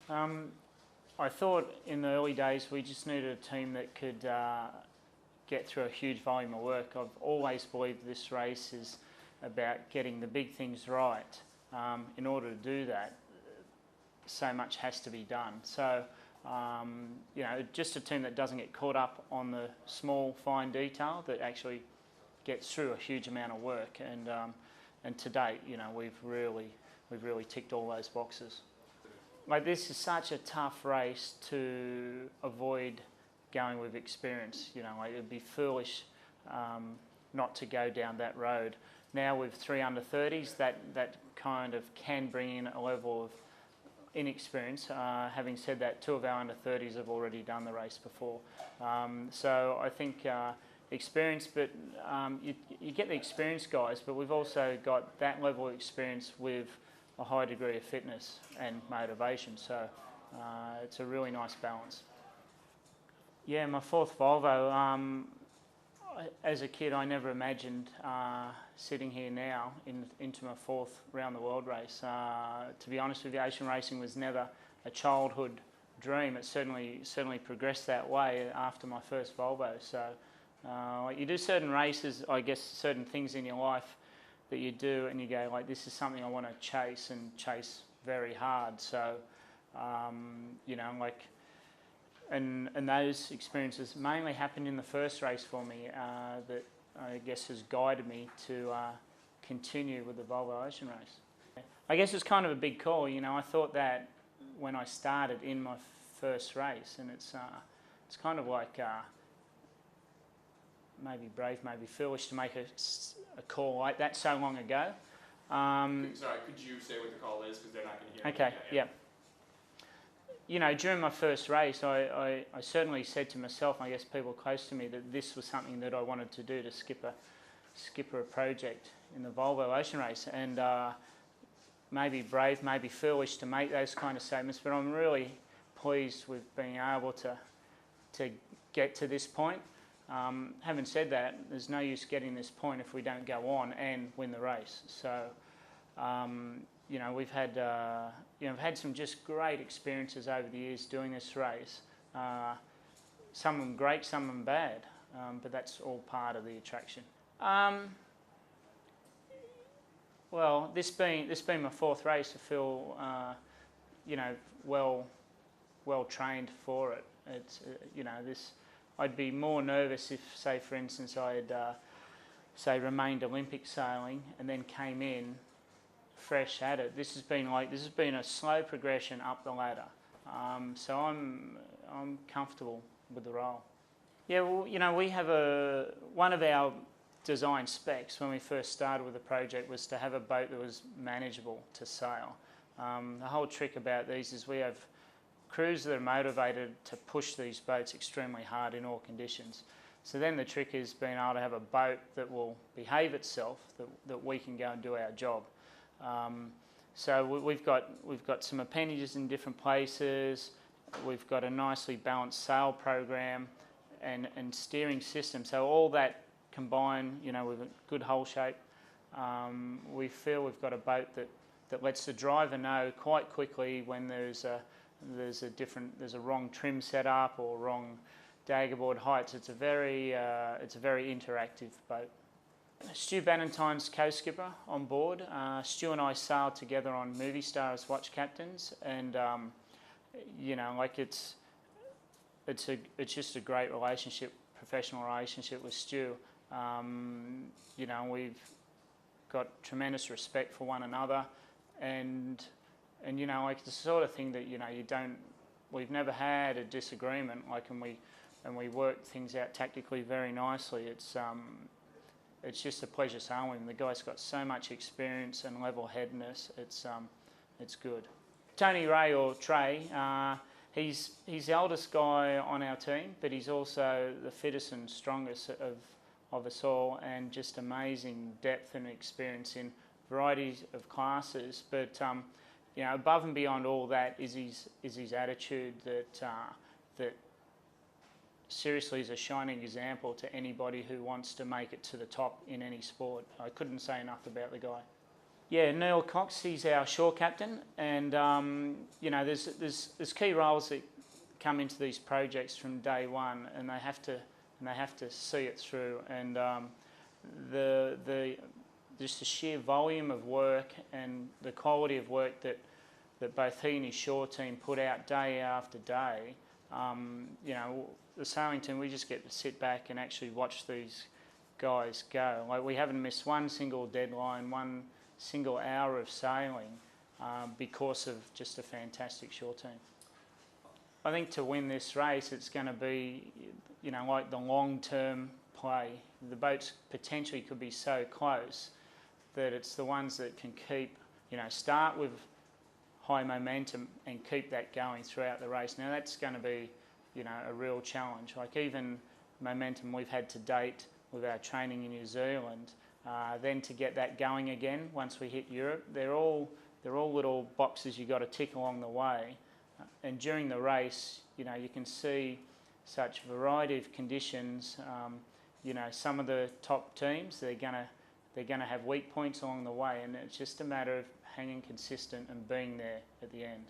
I thought in the early days we just needed a team that could get through a huge volume of work. I've always believed this race is about getting the big things right. In order to do that, so much has to be done. So, you know, just a team that doesn't get caught up on the small, fine detail, that actually gets through a huge amount of work. And to date, you know, we've really ticked all those boxes. Like, this is such a tough race to avoid going with experience. You know, like, it'd be foolish not to go down that road. Now with 3 under 30s, that kind of can bring in a level of inexperience. Having said that, 2 of our under 30s have already done the race before. So I think experience, but you get the experienced guys, but we've also got that level of experience with a high degree of fitness and motivation. So it's a really nice balance. Yeah, my 4th Volvo. As a kid, I never imagined sitting here now into my 4th round the world race. To be honest with you, ocean racing was never a childhood dream. It certainly progressed that way after my first Volvo. So you do certain races, I guess, certain things in your life that you do, and you go like, this is something I want to chase, and chase very hard. So you know, like. And those experiences mainly happened in the first race for me, that I guess has guided me to continue with the Volvo Ocean Race. I guess it's kind of a big call. You know, I thought that when I started in my first race, and it's kind of like maybe brave, maybe foolish to make a call like that so long ago. Sorry, could you say what the call is, because they're not going to hear Okay, yeah. You know, during my first race, I certainly said to myself, I guess people close to me, that this was something that I wanted to do, to skipper a project in the Volvo Ocean Race. And maybe brave, maybe foolish to make those kind of statements, but I'm really pleased with being able to get to this point. Having said that, there's no use getting this point if we don't go on and win the race. So, you know, we've had had some just great experiences over the years doing this race. Some of them great, some of them bad, but that's all part of the attraction. Well, this being my 4th race, I feel you know, well trained for it. It's you know, I'd be more nervous if, say for instance, I had say remained Olympic sailing and then came in fresh at it. This has been a slow progression up the ladder. So I'm comfortable with the role. Yeah, well, you know, we have one of our design specs when we first started with the project was to have a boat that was manageable to sail. The whole trick about these is we have crews that are motivated to push these boats extremely hard in all conditions. So then the trick is being able to have a boat that will behave itself, that we can go and do our job. So we've got some appendages in different places. We've got a nicely balanced sail program and steering system. So all that combined, you know, with a good hull shape, we feel we've got a boat that lets the driver know quite quickly when there's a wrong trim setup or wrong daggerboard heights. It's a very interactive boat. Stu Bannatyne's co-skipper on board. Stu and I sailed together on Movie Star as watch captains, and you know, like it's just a great relationship, professional relationship with Stu. You know, we've got tremendous respect for one another, and you know, like the sort of thing that, you know, we've never had a disagreement, like, and we work things out tactically very nicely. It's just a pleasure sailing with him. The guy's got so much experience and level-headedness. It's good. Tony Ray, or Trey, he's the eldest guy on our team, but he's also the fittest and strongest of us all, and just amazing depth and experience in varieties of classes. But you know, above and beyond all that is his attitude that seriously is a shining example to anybody who wants to make it to the top in any sport. I couldn't say enough about the guy. Yeah, Neil Cox, he's our shore captain, and you know, there's key roles that come into these projects from day one, and they have to see it through. And just the sheer volume of work and the quality of work that both he and his shore team put out day after day. You know, the sailing team, we just get to sit back and actually watch these guys go. Like, we haven't missed one single deadline, one single hour of sailing because of just a fantastic shore team. I think to win this race, it's going to be, you know, like the long-term play. The boats potentially could be so close that it's the ones that can keep, you know, start with high momentum and keep that going throughout the race. Now that's going to be, you know, a real challenge. Like, even momentum we've had to date with our training in New Zealand, then to get that going again once we hit Europe, they're all little boxes you've got to tick along the way. And during the race, you know, you can see such variety of conditions. You know, some of the top teams, they're gonna have weak points along the way, and it's just a matter of hanging consistent and being there at the end.